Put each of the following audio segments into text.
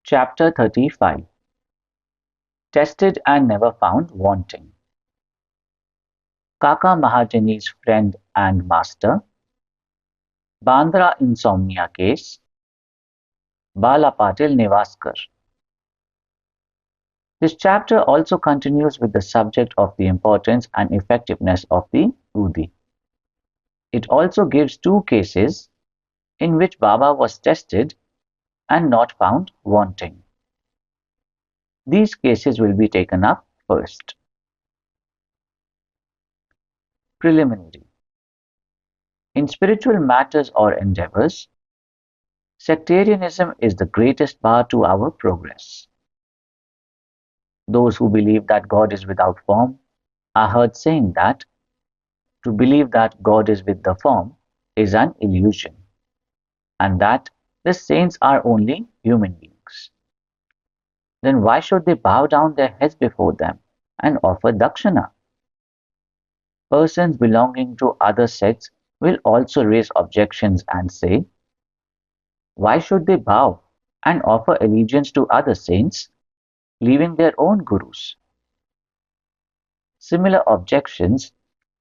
Chapter 35. Tested and never found wanting. Kaka Mahajani's friend and master. Bandra insomnia case. Bala Patil Newaskar. This chapter also continues with the subject of the importance and effectiveness of the Udi. It also gives two cases in which Baba was tested and not found wanting. These cases will be taken up first. Preliminary. In spiritual matters or endeavors, sectarianism is the greatest bar to our progress. Those who believe that God is without form are heard saying that to believe that God is with the form is an illusion, and that the saints are only human beings. Then why should they bow down their heads before them and offer dakshina? Persons belonging to other sects will also raise objections and say, why should they bow and offer allegiance to other saints, leaving their own gurus? Similar objections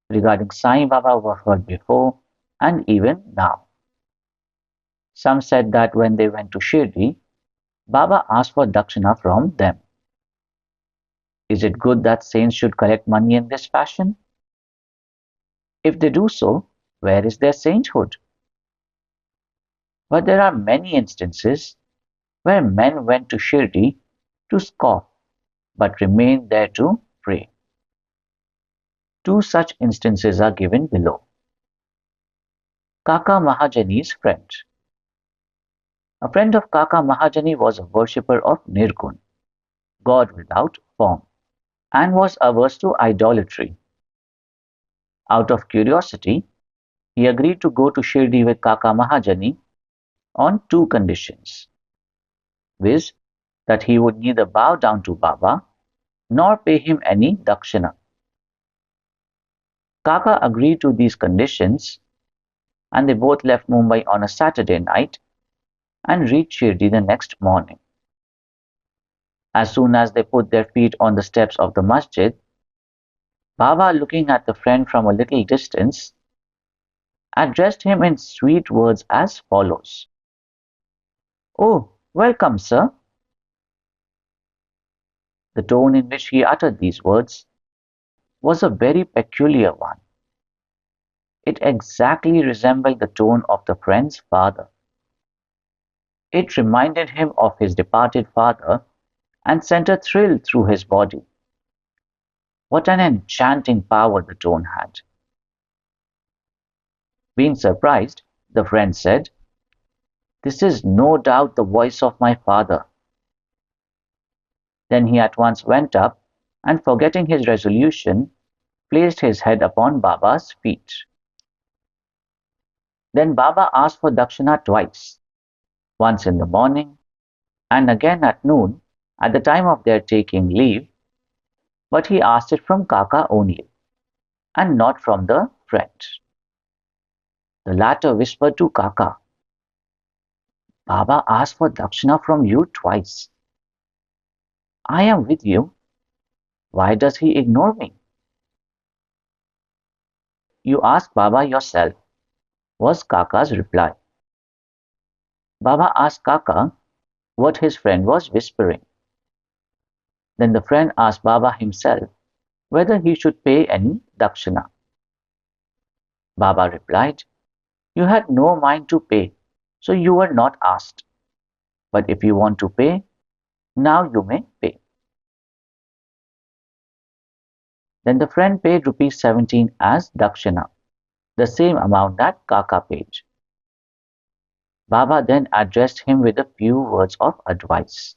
regarding Sai Baba were heard before and even now. Some said that when they went to Shri, Baba asked for dakshina from them. Is it good that saints should collect money in this fashion? If they do so, where is their sainthood? But there are many instances where men went to Shri to scoff but remained there to pray. Two such instances are given below. Kaka Mahajani's friend. A friend of Kaka Mahajani was a worshipper of Nirgun, God without form, and was averse to idolatry. Out of curiosity, he agreed to go to Shirdi with Kaka Mahajani on two conditions, viz., that he would neither bow down to Baba nor pay him any dakshina. Kaka agreed to these conditions, and they both left Mumbai on a Saturday night and reached Shirdi the next morning. As soon as they put their feet on the steps of the masjid, Baba, looking at the friend from a little distance, addressed him in sweet words as follows. Oh, welcome, sir. The tone in which he uttered these words was a very peculiar one. It exactly resembled the tone of the friend's father. It reminded him of his departed father and sent a thrill through his body. What an enchanting power the tone had. Being surprised, the friend said, "This is no doubt the voice of my father." Then he at once went up and, forgetting his resolution, placed his head upon Baba's feet. Then Baba asked for dakshina twice, once in the morning and again at noon at the time of their taking leave, but he asked it from Kaka only, and not from the friend. The latter whispered to Kaka, "Baba asked for dakshina from you twice. I am with you. Why does he ignore me?" "You ask Baba yourself," was Kaka's reply. Baba asked Kaka what his friend was whispering. Then the friend asked Baba himself whether he should pay any dakshina. Baba replied, "You had no mind to pay, so you were not asked. But if you want to pay, now you may pay." Then the friend paid rupees 17 as dakshina, the same amount that Kaka paid. Baba then addressed him with a few words of advice.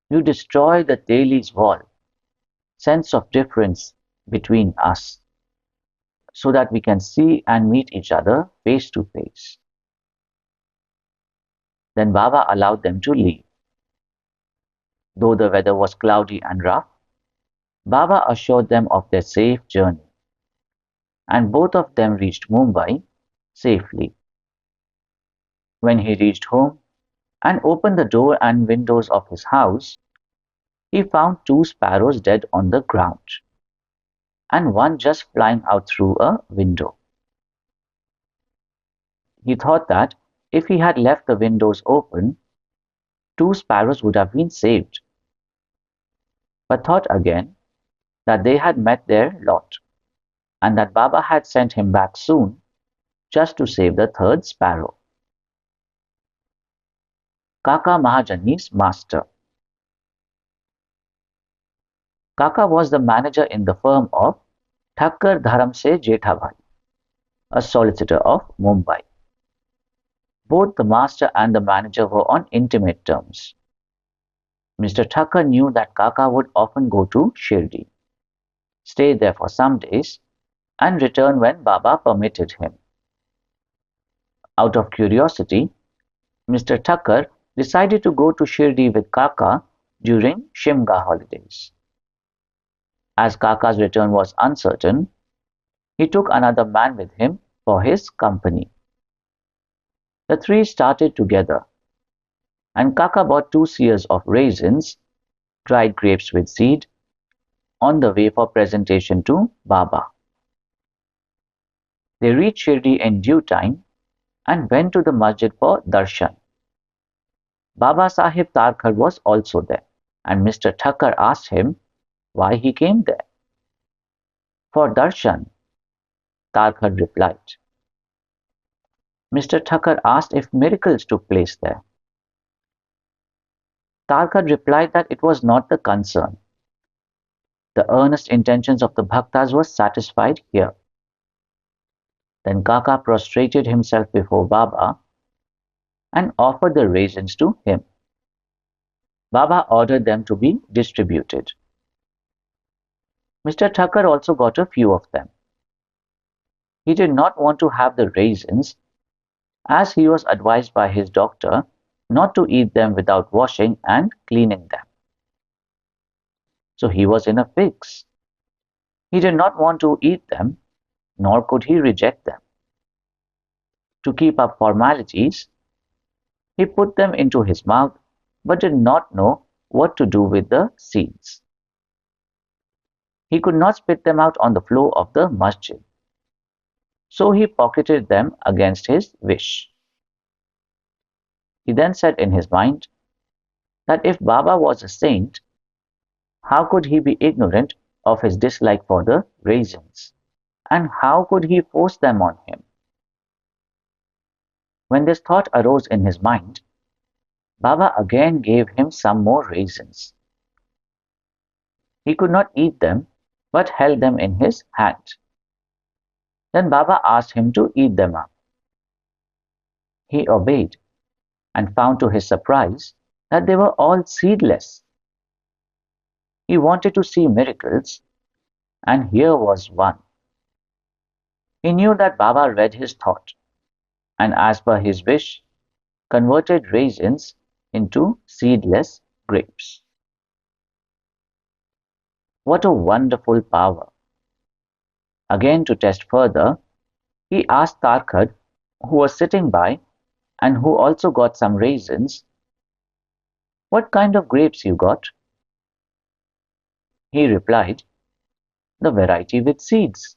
"You destroy the daily's wall, sense of difference between us, so that we can see and meet each other face to face." Then Baba allowed them to leave. Though the weather was cloudy and rough, Baba assured them of their safe journey, and both of them reached Mumbai safely. When he reached home, and opened the door and windows of his house, he found two sparrows dead on the ground, and one just flying out through a window. He thought that if he had left the windows open, two sparrows would have been saved, but thought again that they had met their lot, and that Baba had sent him back soon just to save the third sparrow. Kaka Mahajani's master. Kaka was the manager in the firm of Thakkar Dharamse Jethabhai, a solicitor of Mumbai. Both the master and the manager were on intimate terms. Mr. Thakkar knew that Kaka would often go to Shirdi, stay there for some days, and return when Baba permitted him. Out of curiosity, Mr. Thakkar decided to go to Shirdi with Kaka during Shimga holidays. As Kaka's return was uncertain, he took another man with him for his company. The three started together, and Kaka bought 2 seers of raisins, dried grapes with seed, on the way for presentation to Baba. They reached Shirdi in due time and went to the masjid for darshan. Baba Sahib Tarkhar was also there, and Mr. Thakkar asked him why he came there. For darshan, Tarkhar replied. Mr. Thakkar asked if miracles took place there. Tarkhar replied that it was not the concern. The earnest intentions of the bhaktas were satisfied here. Then Kaka prostrated himself before Baba and offered the raisins to him. Baba ordered them to be distributed. Mr. Thakkar also got a few of them. He did not want to have the raisins, as he was advised by his doctor not to eat them without washing and cleaning them. So he was in a fix. He did not want to eat them, nor could he reject them. To keep up formalities, he put them into his mouth, but did not know what to do with the seeds. He could not spit them out on the floor of the masjid, so he pocketed them against his wish. He then said in his mind that if Baba was a saint, how could he be ignorant of his dislike for the raisins, and how could he force them on him? When this thought arose in his mind, Baba again gave him some more raisins. He could not eat them, but held them in his hand. Then Baba asked him to eat them up. He obeyed, and found to his surprise that they were all seedless. He wanted to see miracles, and here was one. He knew that Baba read his thought, and as per his wish, converted raisins into seedless grapes. What a wonderful power! Again, to test further, he asked Tarkhar, who was sitting by and who also got some raisins, "What kind of grapes you got?" He replied, "The variety with seeds."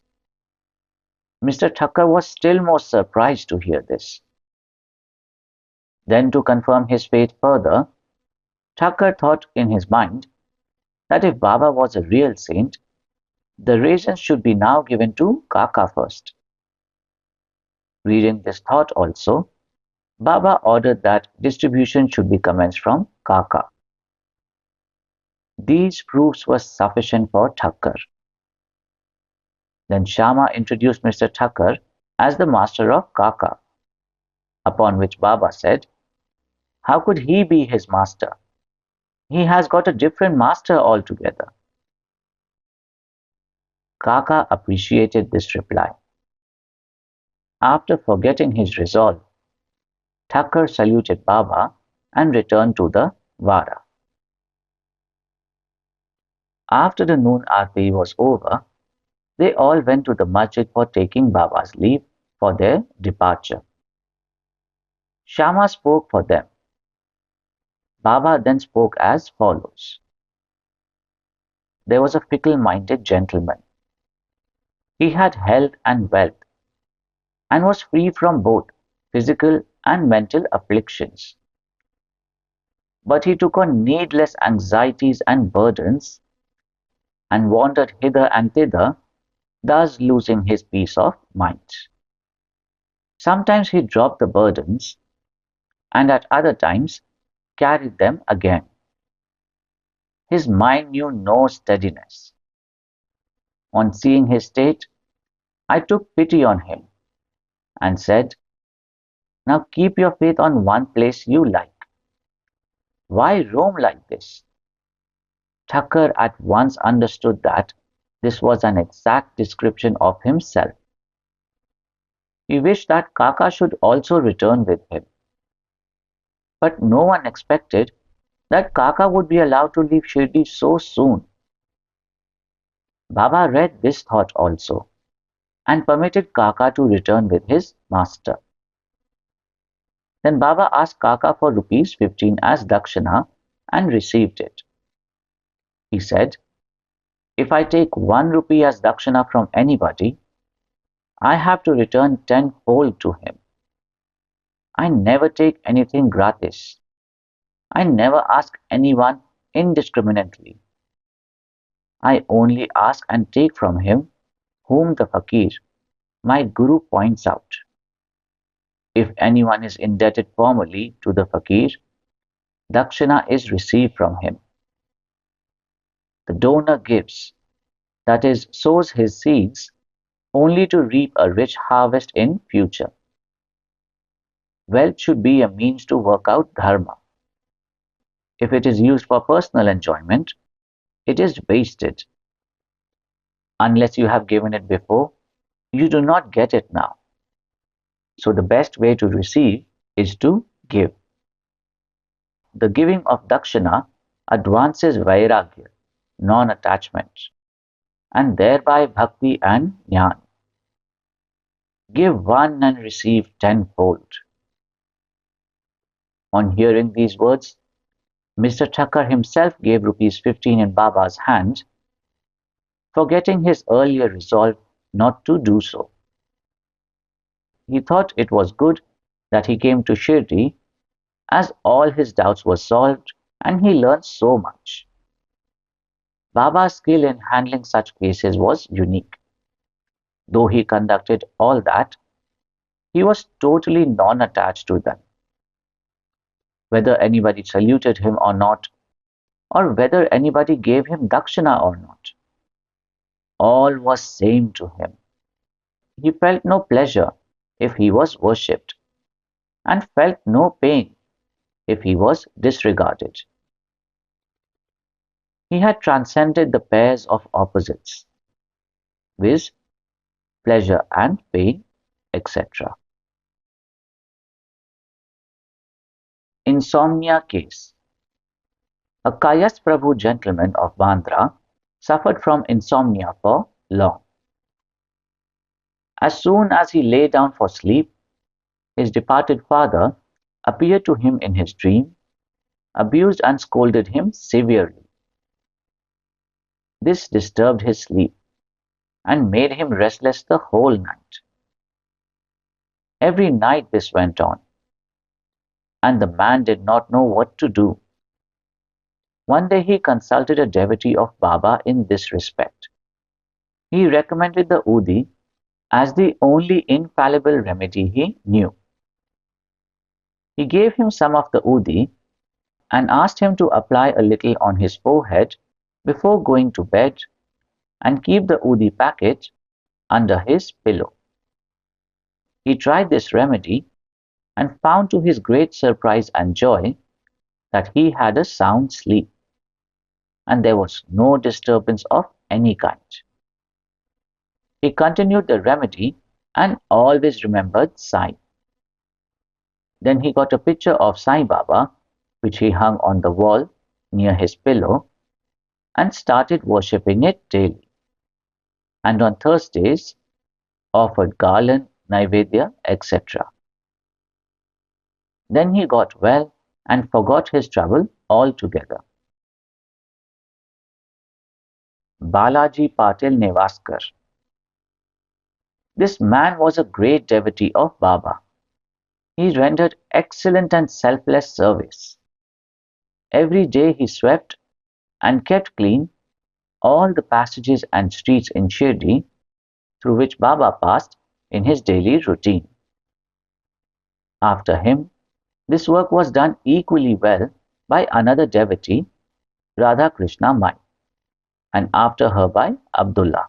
Mr. Thakkar was still more surprised to hear this. Then, to confirm his faith further, Thakkar thought in his mind that if Baba was a real saint, the raisins should be now given to Kaka first. Reading this thought also, Baba ordered that distribution should be commenced from Kaka. These proofs were sufficient for Thakkar. Then Shama introduced Mr. Thakkar as the master of Kaka, upon which Baba said, "How could he be his master? He has got a different master altogether." Kaka appreciated this reply. After forgetting his resolve, Thakkar saluted Baba and returned to the Vara. After the noon aarti was over, they all went to the masjid for taking Baba's leave for their departure. Shama spoke for them Baba then spoke as follows. There was a fickle-minded gentleman. He had health and wealth, and was free from both physical and mental afflictions. But he took on needless anxieties and burdens, and wandered hither and thither, thus losing his peace of mind. Sometimes he dropped the burdens, and at other times carried them again. His mind knew no steadiness. On seeing his state, I took pity on him, and said, Now keep your faith on one place you like. Why roam like this? Thakur at once understood that this was an exact description of himself. He wished that Kaka should also return with him. But no one expected that Kaka would be allowed to leave Shirdi so soon. Baba read this thought also, and permitted Kaka to return with his master. Then Baba asked Kaka for rupees 15 as dakshina and received it. He said, If I take 1 rupee as dakshina from anybody, I have to return tenfold to him. I never take anything gratis. I never ask anyone indiscriminately. I only ask and take from him whom the fakir, my guru, points out. If anyone is indebted formally to the fakir, dakshina is received from him. The donor gives, that is, sows his seeds, only to reap a rich harvest in future. Wealth should be a means to work out dharma. If it is used for personal enjoyment, it is wasted. Unless you have given it before, you do not get it now. So the best way to receive is to give. The giving of dakshina advances vairagya, non-attachment, and thereby bhakti and jnana. Give one and receive tenfold. On hearing these words, Mr. Thakur himself gave rupees 15 in Baba's hand, forgetting his earlier resolve not to do so. He thought it was good that he came to Shirdi, as all his doubts were solved and he learned so much. Baba's skill in handling such cases was unique. Though he conducted all that, he was totally non-attached to them. Whether anybody saluted him or not, or whether anybody gave him dakshina or not, all was same to him. He felt no pleasure if he was worshipped, and felt no pain if he was disregarded. He had transcended the pairs of opposites, viz., pleasure and pain, etc. Insomnia case. A Kayas Prabhu gentleman of Bandra suffered from insomnia for long. As soon as he lay down for sleep, his departed father appeared to him in his dream, abused and scolded him severely. This disturbed his sleep and made him restless the whole night. Every night this went on, and the man did not know what to do. One day he consulted a devotee of Baba in this respect. He recommended the Udi as the only infallible remedy he knew. He gave him some of the Udi and asked him to apply a little on his forehead before going to bed and keep the Udi packet under his pillow. He tried this remedy and found to his great surprise and joy that he had a sound sleep, and there was no disturbance of any kind. He continued the remedy and always remembered Sai. Then he got a picture of Sai Baba, which he hung on the wall near his pillow, and started worshipping it daily. And on Thursdays, offered garland, naivedya, etc. Then he got well and forgot his trouble altogether. Balaji Patil Newaskar. This man was a great devotee of Baba. He rendered excellent and selfless service. Every day he swept and kept clean all the passages and streets in Shirdi through which Baba passed in his daily routine. After him, this work was done equally well by another devotee, Radha Krishna Mai, and after her by Abdullah.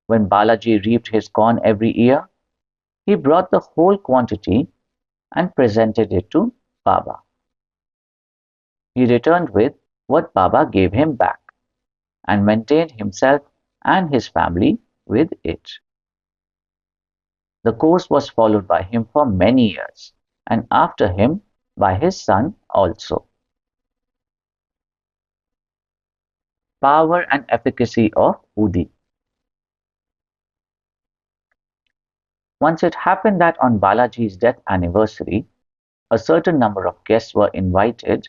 When Balaji reaped his corn every year, he brought the whole quantity and presented it to Baba. He returned with what Baba gave him back and maintained himself and his family with it. The course was followed by him for many years, and after him by his son also. Power and efficacy of Udi. Once it happened that on Balaji's death anniversary, a certain number of guests were invited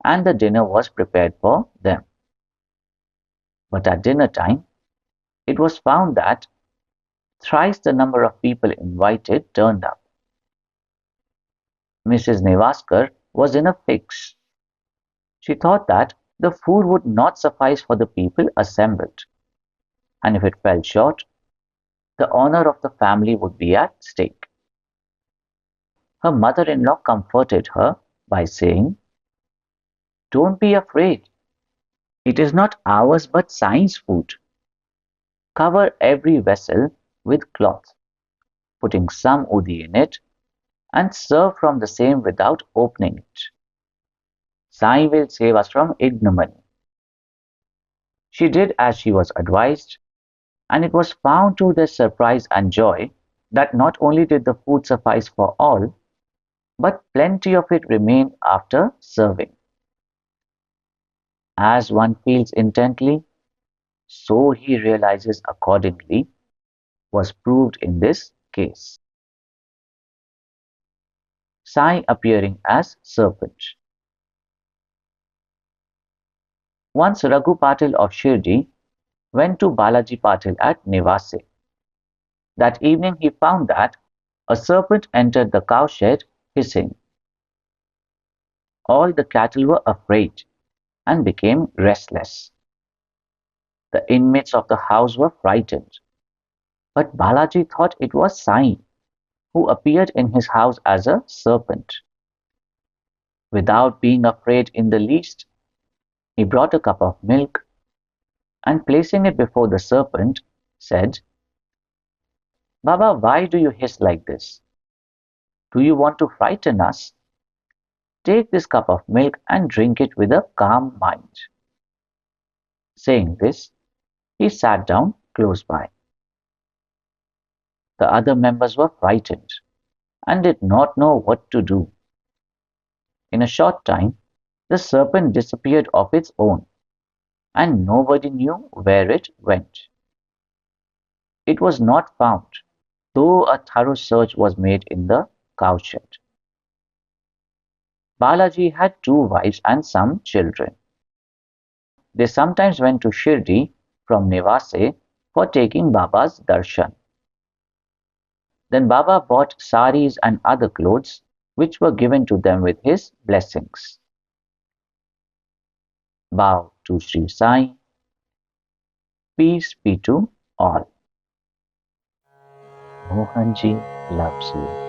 and the dinner was prepared for them. But at dinner time, it was found that thrice the number of people invited turned up. Mrs. Newaskar was in a fix. She thought that the food would not suffice for the people assembled, and if it fell short, the honor of the family would be at stake. Her mother-in-law comforted her by saying, "Don't be afraid. It is not ours but Sai's food. Cover every vessel with cloth, putting some udi in it, and serve from the same without opening it. Sai will save us from ignominy." She did as she was advised, and it was found to their surprise and joy that not only did the food suffice for all, but plenty of it remained after serving. As one feels intently, so he realizes accordingly, was proved in this case. Sai appearing as serpent. Once Raghu Patil of Shirdi went to Balaji Patil at Nivase. That evening he found that a serpent entered the cowshed hissing. All the cattle were afraid and became restless. The inmates of the house were frightened, but Balaji thought it was Sai, who appeared in his house as a serpent. Without being afraid in the least, he brought a cup of milk and placing it before the serpent, said, "Baba, why do you hiss like this? Do you want to frighten us? Take this cup of milk and drink it with a calm mind." Saying this, he sat down close by. The other members were frightened and did not know what to do. In a short time, the serpent disappeared of its own, and nobody knew where it went. It was not found, though a thorough search was made in the cowshed. Balaji had two wives and some children. They sometimes went to Shirdi from Nivase for taking Baba's darshan. Then Baba bought saris and other clothes which were given to them with his blessings. Bow to Shri Sai. Peace be to all. Mohanji loves you.